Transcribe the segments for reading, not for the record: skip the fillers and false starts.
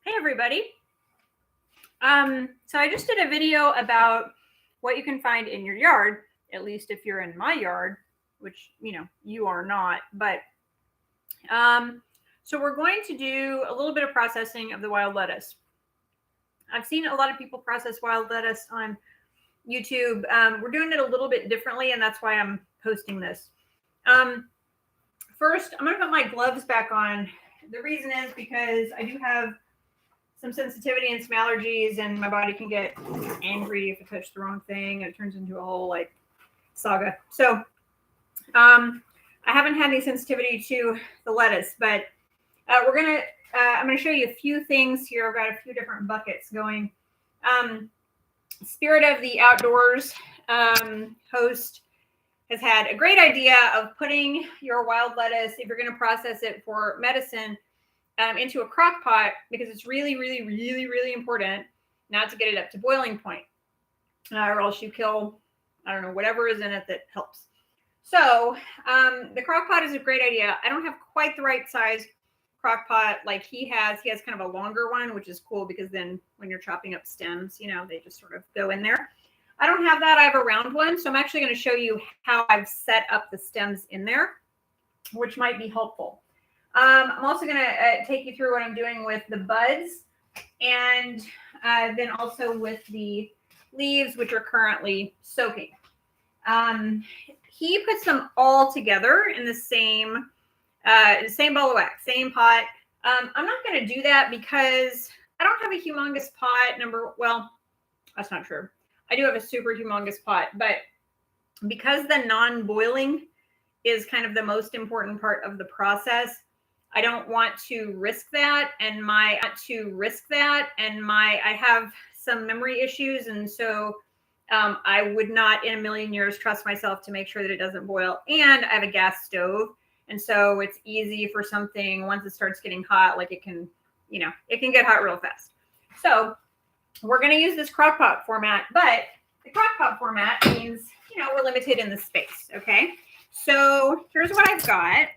Hey everybody. So I just did a video about what you can find in your yard, at least if you're in my yard, which you are not. But so we're going to do a little bit of processing of the wild lettuce. I've seen a lot of people process wild lettuce on YouTube. We're doing it a little bit differently, and that's why I'm posting this. First, I'm going to put my gloves back on. The reason is because I do have some sensitivity and some allergies, and my body can get angry if I touch the wrong thing, and it turns into a whole saga. So I haven't had any sensitivity to the lettuce, but I'm gonna show you a few things here. I've got a few different buckets going. Spirit of the Outdoors host has had a great idea of putting your wild lettuce, if you're going to process it for medicine, into a crock pot, because it's really, really, really, really important not to get it up to boiling point, or else you kill, I don't know, whatever is in it that helps. So the crock pot is a great idea. I don't have quite the right size crock pot like he has. He has kind of a longer one, which is cool because then when you're chopping up stems, they just sort of go in there. I don't have that. I have a round one. So I'm actually going to show you how I've set up the stems in there, which might be helpful. I'm also going to take you through what I'm doing with the buds, and then also with the leaves, which are currently soaking. He puts them all together in the same ball of wax, same pot. I'm not going to do that because I don't have a humongous pot. Well, that's not true. I do have a super humongous pot, but because the non-boiling is kind of the most important part of the process, I don't want to risk that. And I have some memory issues. And so I would not in a million years trust myself to make sure that it doesn't boil. And I have a gas stove. And so it's easy for something, once it starts getting hot, it can get hot real fast. So we're going to use this crock pot format, but the crock pot format means, we're limited in the space. Okay. So here's what I've got.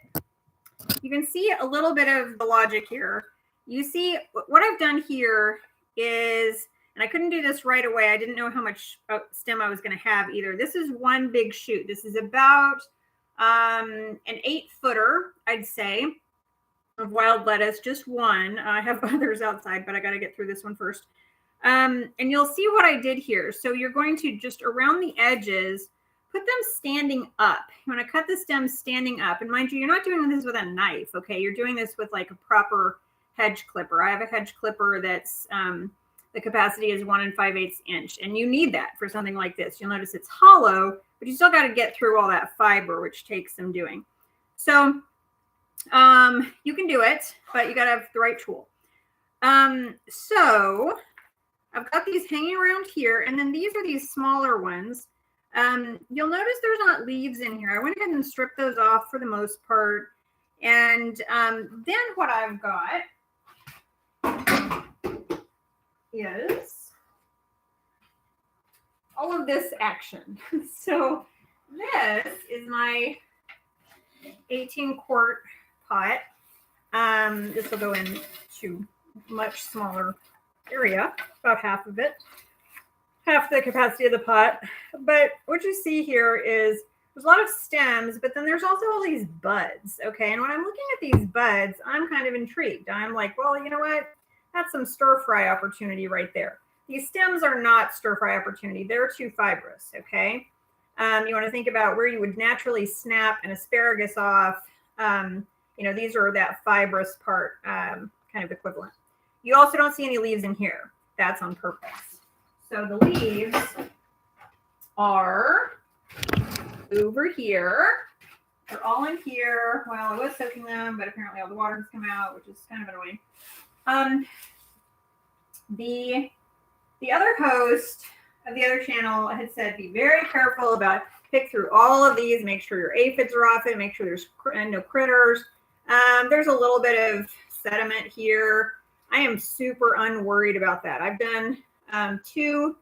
You can see a little bit of the logic here. You see what I've done here is, and I couldn't do this right away. I didn't know how much stem I was going to have either. This is one big shoot. This is about an 8-footer, I'd say, of wild lettuce, just one. I have others outside, but I got to get through this one first. And you'll see what I did here. So you're going to just around the edges, put them standing up. You want to cut the stems standing up. And mind you, you're not doing this with a knife, okay? You're doing this with a proper hedge clipper. I have a hedge clipper that's, the capacity is 1 5/8 inch. And you need that for something like this. You'll notice it's hollow, but you still got to get through all that fiber, which takes some doing. So you can do it, but you got to have the right tool. So I've got these hanging around here, and then these are these smaller ones. You'll notice there's not leaves in here. I went ahead and stripped those off for the most part. And then what I've got is all of this action. So this is my 18-quart pot. This will go into much smaller area, about half of it, half the capacity of the pot. But what you see here is there's a lot of stems, but then there's also all these buds. Okay. And when I'm looking at these buds, I'm kind of intrigued. I'm like, well, you know what? That's some stir fry opportunity right there. These stems are not stir fry opportunity. They're too fibrous. Okay. You want to think about where you would naturally snap an asparagus off. These are that fibrous part, kind of equivalent. You also don't see any leaves in here. That's on purpose. So the leaves are over here. They're all in here. Well, I was soaking them, but apparently all the water has come out, which is kind of annoying. The other host of the other channel had said, be very careful about pick through all of these, make sure your aphids are off it, make sure there's no critters. There's a little bit of sediment here. I am super unworried about that. I've done 2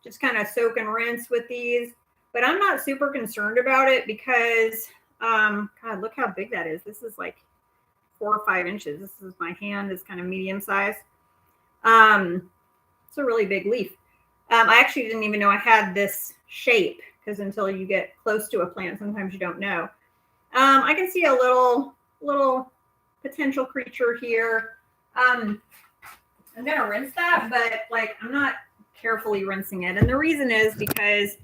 just kind of soak and rinse with these, but I'm not super concerned about it because, God, look how big that is. This is 4 or 5 inches. This is my hand is kind of medium size. It's a really big leaf. I actually didn't even know I had this shape, because until you get close to a plant, sometimes you don't know. I can see a little potential creature here. I'm gonna rinse that, but like I'm not carefully rinsing it. And the reason is because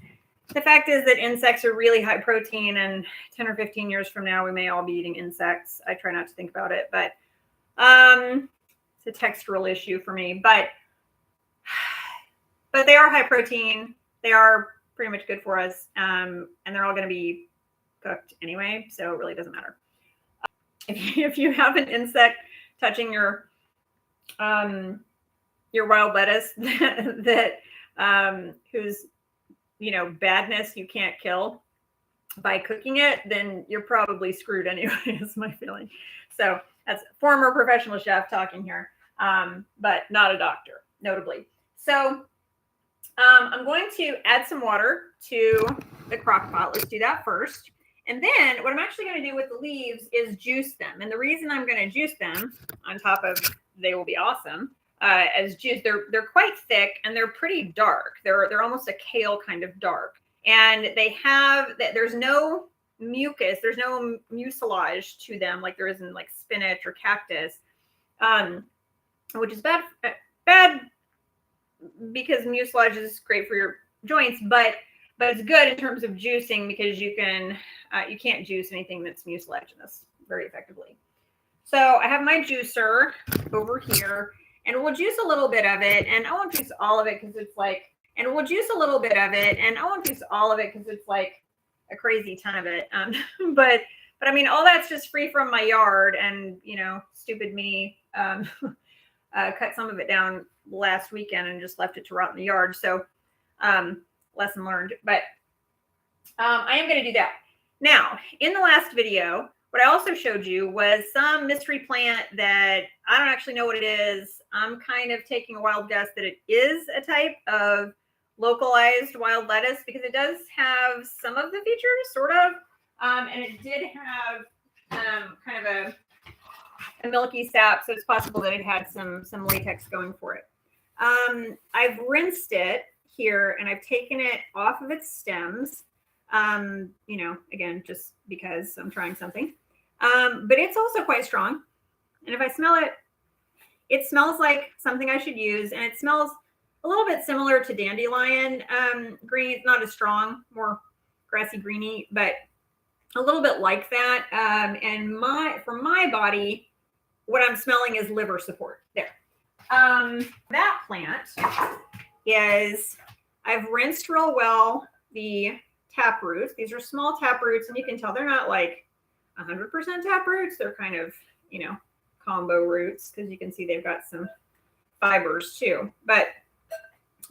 the fact is that insects are really high protein, and 10 or 15 years from now, we may all be eating insects. I try not to think about it, but it's a textural issue for me. But they are high protein. They are pretty much good for us, and they're all going to be cooked anyway, so it really doesn't matter. If you have an insect touching your wild lettuce that whose badness you can't kill by cooking it, then you're probably screwed anyway, is my feeling. So that's a former professional chef talking here, but not a doctor, notably. So I'm going to add some water to the crock pot. Let's do that first. And then what I'm actually going to do with the leaves is juice them. And the reason I'm going to juice them, on top of they will be awesome, as juice, they're quite thick and they're pretty dark. They're almost a kale kind of dark. And there's no mucus, there's no mucilage to them like there is in like spinach or cactus, which is bad because mucilage is great for your joints, but it's good in terms of juicing, because you can't juice anything that's mucilaginous very effectively. So I have my juicer over here, and we'll juice a little bit of it, and I won't juice all of it because it's like, and we'll juice a little bit of it, and I won't juice all of it because it's like a crazy ton of it. But I mean, all that's just free from my yard, and stupid me cut some of it down last weekend and just left it to rot in the yard. So lesson learned. But I am going to do that. Now, in the last video, what I also showed you was some mystery plant that I don't actually know what it is. I'm kind of taking a wild guess that it is a type of localized wild lettuce, because it does have some of the features, sort of. And it did have kind of a milky sap, so it's possible that it had some latex going for it. I've rinsed it here, and I've taken it off of its stems. Again, just because I'm trying something. But it's also quite strong. And if I smell it, it smells like something I should use. And it smells a little bit similar to dandelion green. It's not as strong, more grassy greeny, but a little bit like that. And for my body, what I'm smelling is liver support there. That plant is, I've rinsed real well the tap roots. These are small tap roots, and you can tell they're not like 100% tap roots. They're kind of, combo roots, because you can see they've got some fibers too. But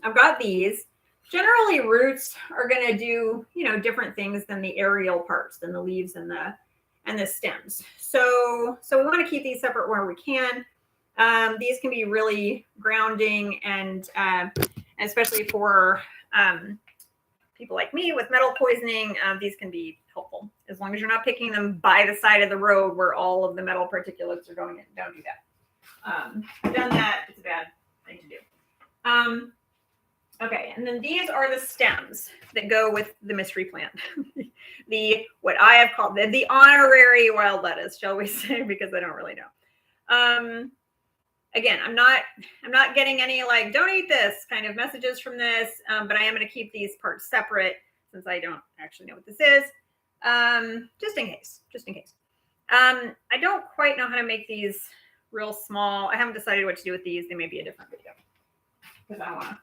I've got these. Generally, roots are going to do, different things than the aerial parts, than the leaves and the stems. So we want to keep these separate where we can. These can be really grounding, and especially for people like me with metal poisoning, these can be helpful, as long as you're not picking them by the side of the road where all of the metal particulates are going in. Don't do that. I've done that. It's a bad thing to do. Okay, and then these are the stems that go with the mystery plant. What I have called the honorary wild lettuce, shall we say, because I don't really know. Again, I'm not getting any like, don't eat this kind of messages from this, but I am going to keep these parts separate since I don't actually know what this is. Just in case. I don't quite know how to make these real small. I haven't decided what to do with these. They may be a different video, because I don't want to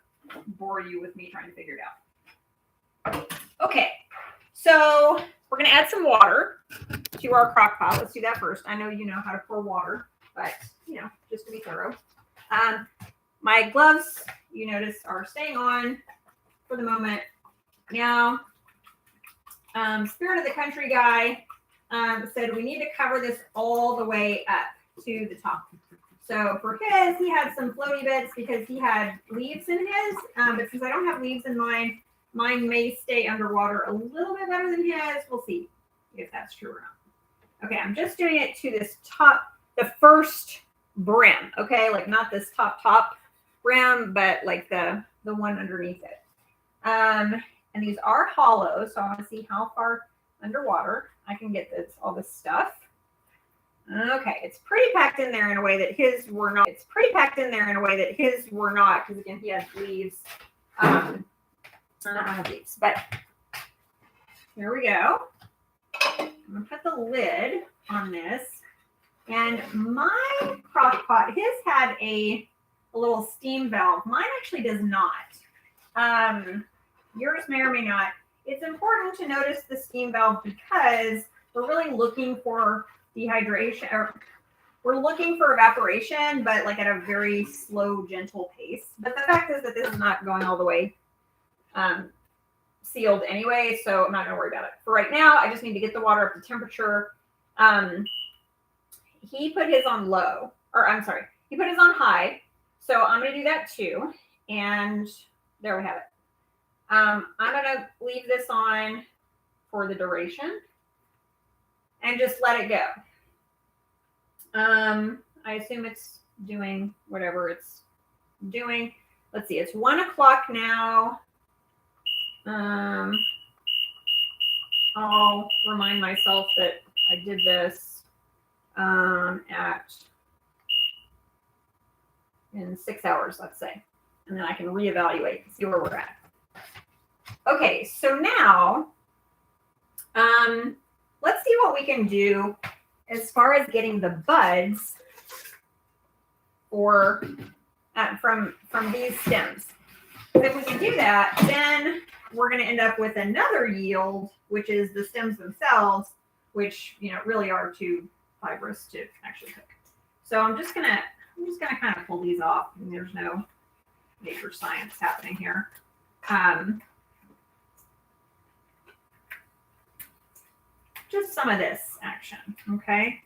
bore you with me trying to figure it out. Okay, so we're going to add some water to our crock pot. Let's do that first. I know you know how to pour water, but just to be thorough. My gloves, you notice, are staying on for the moment. Now, Spirit of the Country guy said we need to cover this all the way up to the top. So for his, he had some floaty bits because he had leaves in his, but since I don't have leaves in mine may stay underwater a little bit better than his. We'll see if that's true or not. Okay, I'm just doing it to this top, the first brim, okay? Like not this top, rim, but like the one underneath it. And these are hollow, so I want to see how far underwater I can get all this stuff. Okay, it's pretty packed in there in a way that his were not. It's pretty packed in there in a way that his were not, because again, he has leaves. I don't have leaves, but here we go. I'm gonna put the lid on this. And my crock pot, his had a little steam valve. Mine actually does not. Yours may or may not. It's important to notice the steam valve because we're really looking for dehydration, or we're looking for evaporation, but like at a very slow, gentle pace. But the fact is that this is not going all the way sealed anyway, so I'm not gonna worry about it. For right now, I just need to get the water up to temperature. He put his on low, or I'm sorry, he put his on high. So I'm gonna do that too. And there we have it. I'm gonna leave this on for the duration and just let it go. I assume it's doing whatever it's doing. Let's see, it's 1 o'clock now. I'll remind myself that I did this in 6 hours, let's say, and then I can reevaluate and see where we're at. Okay, so now let's see what we can do as far as getting the buds for from these stems. If we can do that, then we're going to end up with another yield, which is the stems themselves, which really are too fibrous to actually cook. So I'm just gonna kind of pull these off. And there's no major science happening here. Just some of this action, okay?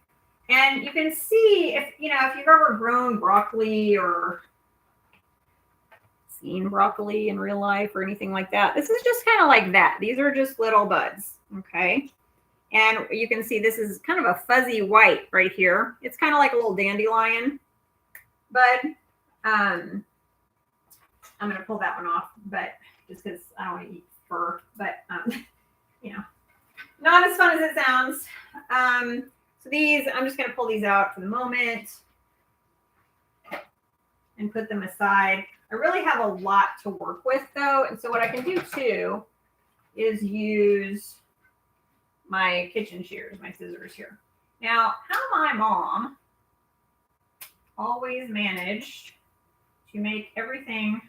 And you can see if you've ever grown broccoli or seen broccoli in real life or anything like that. This is just kind of like that. These are just little buds, okay? And you can see this is kind of a fuzzy white right here. It's kind of like a little dandelion, but I'm going to pull that one off, but just because I don't want to eat fur, but not as fun as it sounds. So these, I'm just going to pull these out for the moment and put them aside. I really have a lot to work with though. And so what I can do too is use my kitchen shears, my scissors here. Now, how my mom always managed to make everything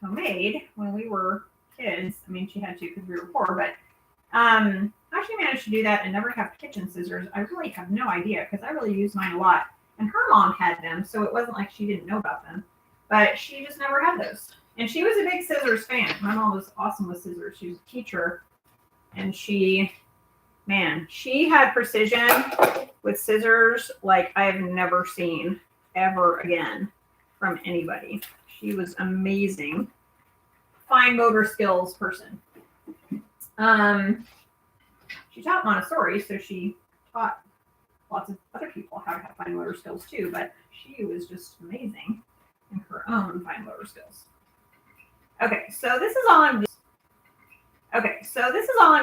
homemade when we were kids. I mean, she had to because we were poor, but how she managed to do that and never have kitchen scissors, I really have no idea because I really use mine a lot. And her mom had them, so it wasn't like she didn't know about them. But she just never had those. And she was a big scissors fan. My mom was awesome with scissors. She was a teacher. And she had precision with scissors like I've never seen ever again from anybody. She was amazing. Fine motor skills person. She taught Montessori, so she taught lots of other people how to have fine motor skills too, but she was just amazing in her own fine motor skills. Okay, so this is all I'm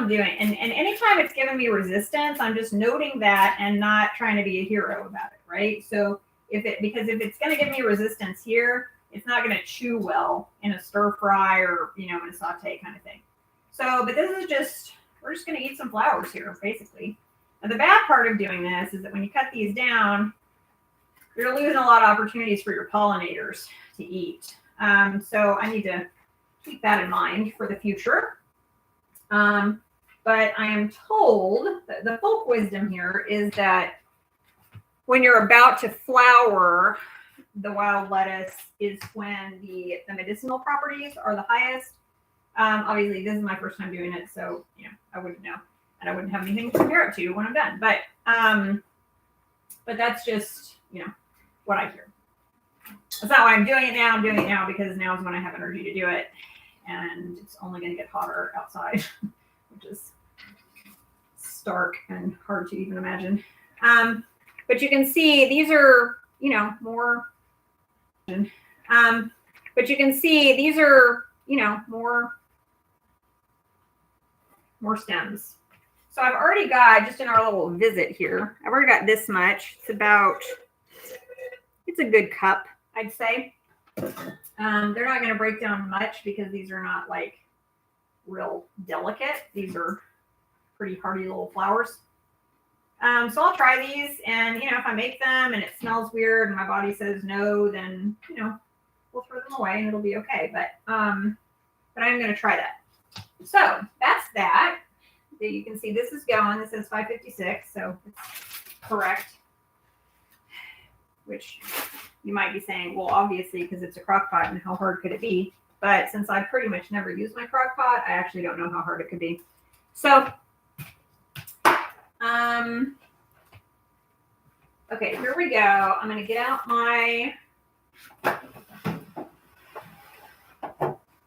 doing. And anytime it's giving me resistance, I'm just noting that and not trying to be a hero about it, right? So because if it's going to give me resistance here, it's not going to chew well in a stir fry or, in a saute kind of thing. So, but this is just, we're just going to eat some flowers here, basically. Now, the bad part of doing this is that when you cut these down, you're losing a lot of opportunities for your pollinators to eat. So I need to keep that in mind for the future. But I am told that the folk wisdom here is that when you're about to flower the wild lettuce is when the medicinal properties are the highest. Obviously, this is my first time doing it, so I wouldn't know, and I wouldn't have anything to compare it to when I'm done. But that's just what I hear. That's not why I'm doing it now. I'm doing it now because now is when I have energy to do it, and it's only going to get hotter outside, which is stark and hard to even imagine. But you can see these are more. But you can see these are, you know, more stems. So I've already got, just in our little visit here, I've already got this much. It's a good cup, I'd say. They're not going to break down much because these are not like real delicate. These are pretty hardy little flowers. So I'll try these, and you know, if I make them and it smells weird and my body says no, then you know, we'll throw them away and it'll be okay. But I'm going to try that. So that's that. You can see this is going. This is 556, so it's correct. Which you might be saying, well, obviously, because it's a crock pot, and how hard could it be? But since I pretty much never use my crock pot, I actually don't know how hard it could be. So, okay, here we go. I'm going to get out my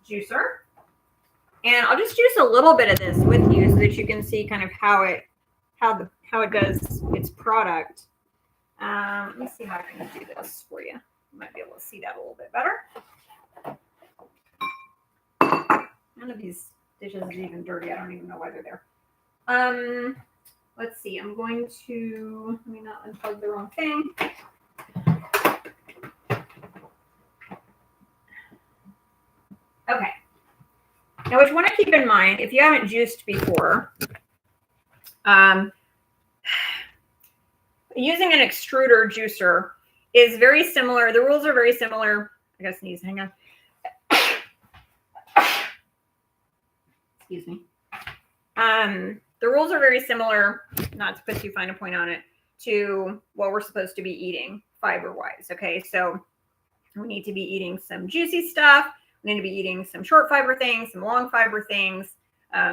juicer. And I'll just juice a little bit of this with you so that you can see kind of how it does its product. Let me see how I can do this for you. You might be able to see that a little bit better. None of these dishes is even dirty. I don't even know why they're there. Let's see. I'm going to, let me not unplug the wrong thing. Okay. Now, what you want to keep in mind, if you haven't juiced before, using an extruder juicer is very similar. The rules are very similar. I gotta sneeze. Hang on. Excuse me. The rules are very similar, not to put too fine a point on it, to what we're supposed to be eating fiber-wise. Okay, so we need to be eating some juicy stuff. We need to be eating some short fiber things, some long fiber things,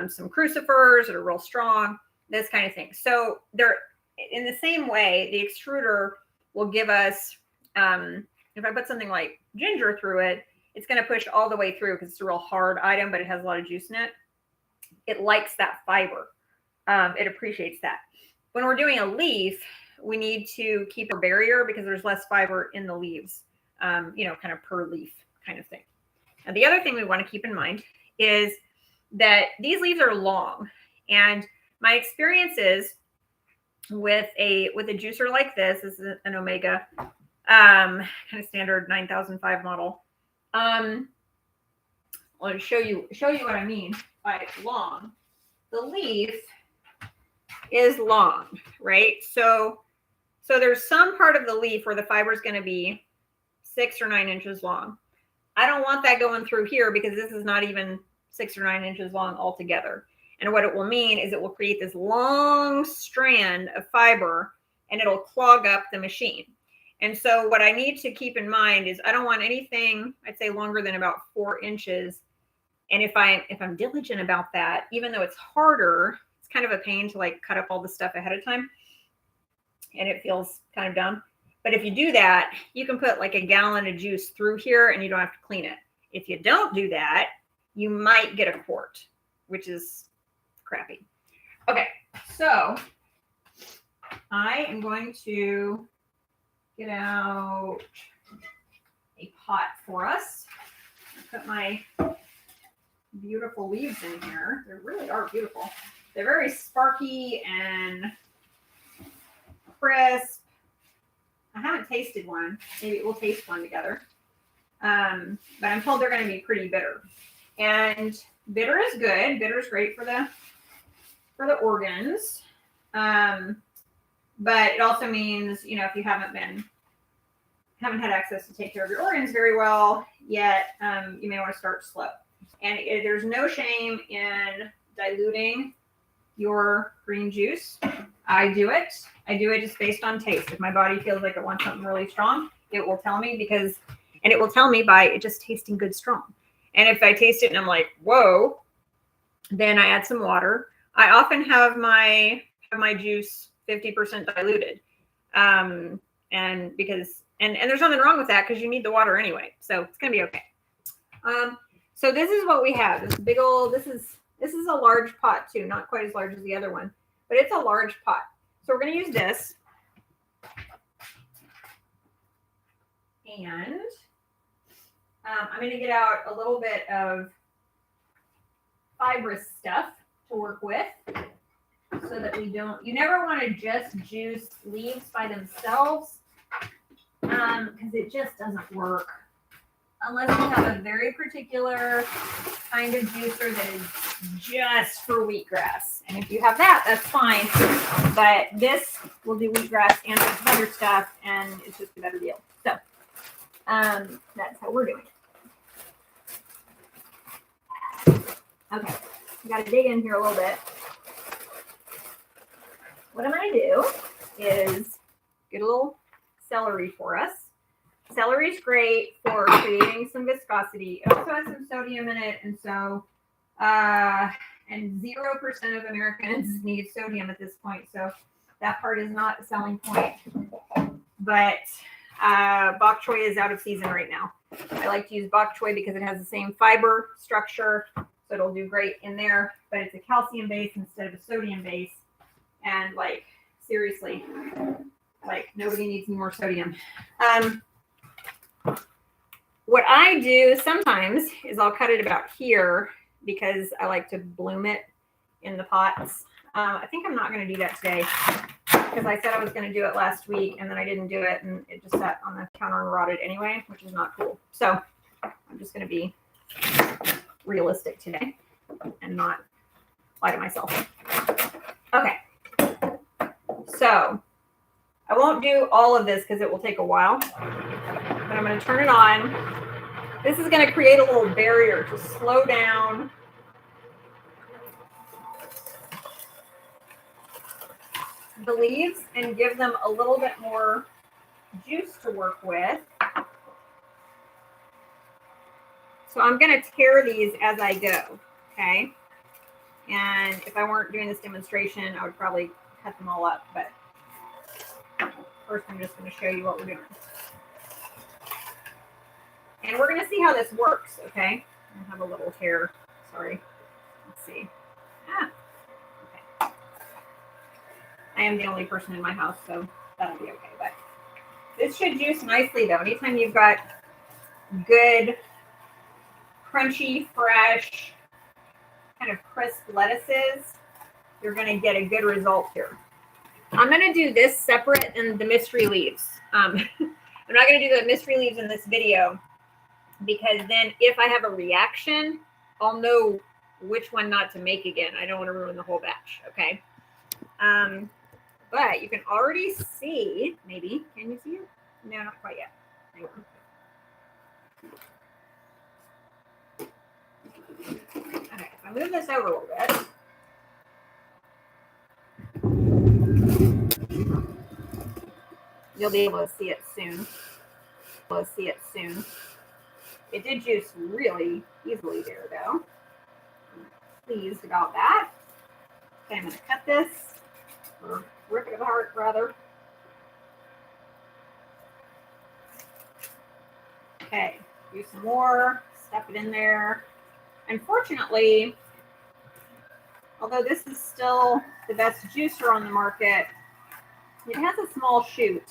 some crucifers that are real strong, this kind of thing. So they're in the same way. The extruder will give us, if I put something like ginger through it, it's going to push all the way through because it's a real hard item, but it has a lot of juice in it. It likes that fiber. It appreciates that. When we're doing a leaf, we need to keep a barrier because there's less fiber in the leaves, you know, kind of per leaf kind of thing. Now, the other thing we want to keep in mind is that these leaves are long, and my experience is with a juicer like this is an Omega, kind of standard 9005 model. I'll show you what I mean by long. The leaf is long, right? So there's some part of the leaf where the fiber is going to be 6 or 9 inches long. I don't want that going through here because this is not even 6 or 9 inches long altogether. And what it will mean is it will create this long strand of fiber and it'll clog up the machine. And so what I need to keep in mind is I don't want anything, I'd say, longer than about 4 inches. And if I'm diligent about that, even though it's harder, it's kind of a pain to like cut up all the stuff ahead of time. And it feels kind of dumb. But if you do that, you can put like a gallon of juice through here and you don't have to clean it. If you don't do that, you might get a quart, which is crappy. Okay, so I am going to get out a pot for us. I'll put my beautiful leaves in here. They really are beautiful. They're very sparky and crisp. I haven't tasted one. Maybe we'll taste one together. But I'm told they're going to be pretty bitter. And bitter is good. Bitter is great for the organs. But it also means, you know, if you haven't had access to take care of your organs very well yet, you may want to start slow. And there's no shame in diluting your green juice. I do it just based on taste. If my body feels like it wants something really strong, it will tell me and it will tell me by it just tasting good strong. And if I taste it and I'm like, whoa, then I add some water. I often have my juice 50% diluted. And there's nothing wrong with that because you need the water anyway. So it's going to be okay. So this is what we have. This big old, this is a large pot too, not quite as large as the other one, but it's a large pot. So we're going to use this. And I'm going to get out a little bit of fibrous stuff to work with so that we don't, you never want to just juice leaves by themselves because it just doesn't work unless you have a very particular kind of juicer that is just for wheatgrass. And if you have that, that's fine. But this will do wheatgrass and some other stuff, and it's just a better deal. So that's how we're doing it. Okay, we got to dig in here a little bit. What I'm going to do is get a little celery for us. Celery is great for creating some viscosity. It also has some sodium in it, and so and 0% of Americans need sodium at this point, so that part is not a selling point. But bok choy is out of season right now. I like to use bok choy because it has the same fiber structure, so it'll do great in there. But it's a calcium base instead of a sodium base, and like seriously, like nobody needs any more sodium. What I do sometimes is I'll cut it about here because I like to bloom it in the pots. I think I'm not going to do that today because I said I was going to do it last week and then I didn't do it and it just sat on the counter and rotted anyway, which is not cool. So I'm just going to be realistic today and not lie to myself. Okay. So I won't do all of this because it will take a while, but I'm going to turn it on. This is going to create a little barrier to slow down the leaves and give them a little bit more juice to work with. So I'm going to tear these as I go, okay? And if I weren't doing this demonstration, I would probably cut them all up, but first I'm just going to show you what we're doing. And we're going to see how this works, okay? I have a little hair, sorry. Let's see. Okay. I am the only person in my house, so that'll be okay. But this should juice nicely, though. Anytime you've got good, crunchy, fresh, kind of crisp lettuces, you're going to get a good result here. I'm going to do this separate than the mystery leaves. I'm not going to do the mystery leaves in this video because then if I have a reaction, I'll know which one not to make again. I don't want to ruin the whole batch, okay? But you can already see, maybe, can you see it? No, not quite yet. Hang on. Okay, if I move this over a little bit, you'll be able to see it soon. It did juice really easily there, though. I'm pleased about that. Okay, I'm going to cut this, or rip it apart, rather. Okay, do some more, stuff it in there. Unfortunately, although this is still the best juicer on the market, it has a small shoot.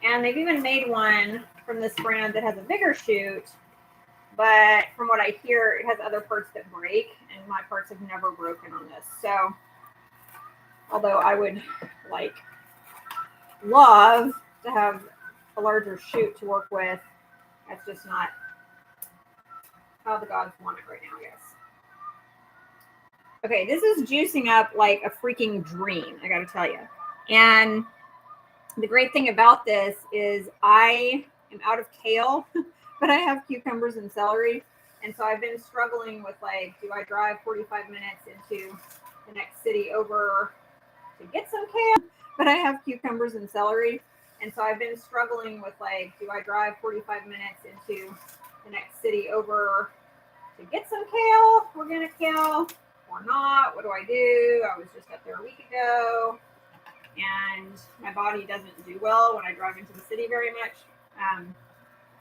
And they've even made one from this brand that has a bigger shoot. But from what I hear, it has other parts that break, and my parts have never broken on this. So, although I would love to have a larger shoot to work with, that's just not how the gods want it right now, I guess. Okay, this is juicing up like a freaking dream, I gotta tell you. And the great thing about this is I am out of kale, but I have cucumbers and celery. And so I've been struggling with do I drive 45 minutes into the next city over to get some kale? But I have cucumbers and celery. And so I've been struggling with do I drive 45 minutes into the next city over to get some kale, organic kale, or not? What do I do? I was just up there a week ago. And my body doesn't do well when I drive into the city very much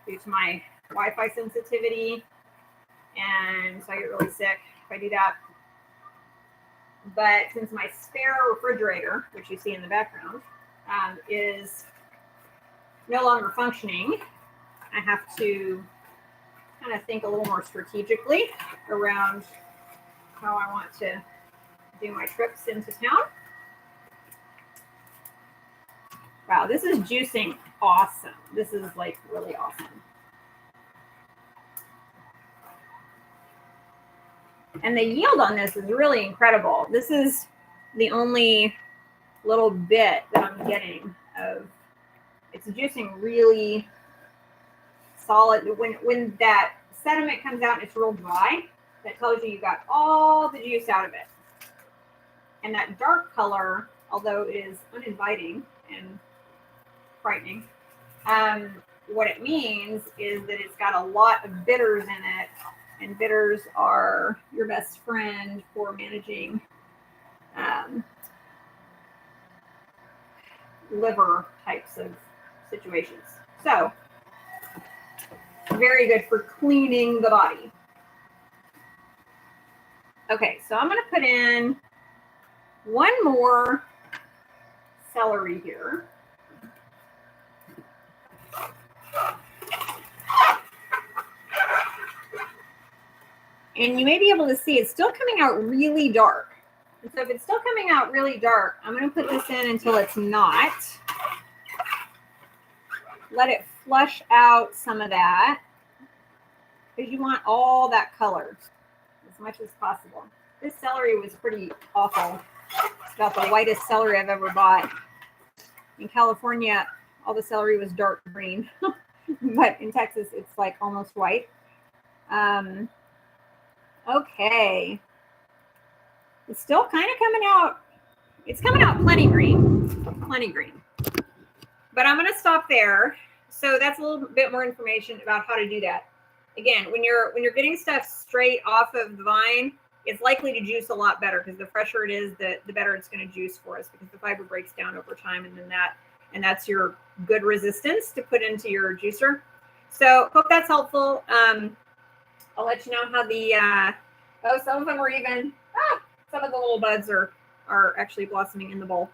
due to my Wi-Fi sensitivity. And so I get really sick if I do that. But since my spare refrigerator, which you see in the background, is no longer functioning, I have to kind of think a little more strategically around how I want to do my trips into town. Wow, this is juicing awesome. This is like really awesome. And the yield on this is really incredible. This is the only little bit that I'm getting of, it's juicing really solid. When that sediment comes out and it's real dry, that tells you got all the juice out of it. And that dark color, although it is uninviting and frightening, what it means is that it's got a lot of bitters in it, and bitters are your best friend for managing liver types of situations. So very good for cleaning the body. Okay, so I'm going to put in one more celery here. And you may be able to see it's still coming out really dark. And so if it's still coming out really dark, I'm going to put this in until it's not. Let it flush out some of that, because you want all that color as much as possible. This celery was pretty awful. It's about the whitest celery I've ever bought. In California, all the celery was dark green, but in Texas, it's like almost white. Okay. It's still kind of coming out. It's coming out plenty green. But I'm going to stop there. So that's a little bit more information about how to do that. Again, when you're getting stuff straight off of the vine, it's likely to juice a lot better, because the fresher it is, the better it's going to juice for us, because the fiber breaks down over time, and that's your good resistance to put into your juicer. So hope that's helpful. I'll let you know how the some of them are even some of the little buds are actually blossoming in the bowl.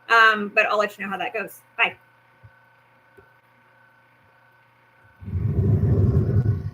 But I'll let you know how that goes. Bye.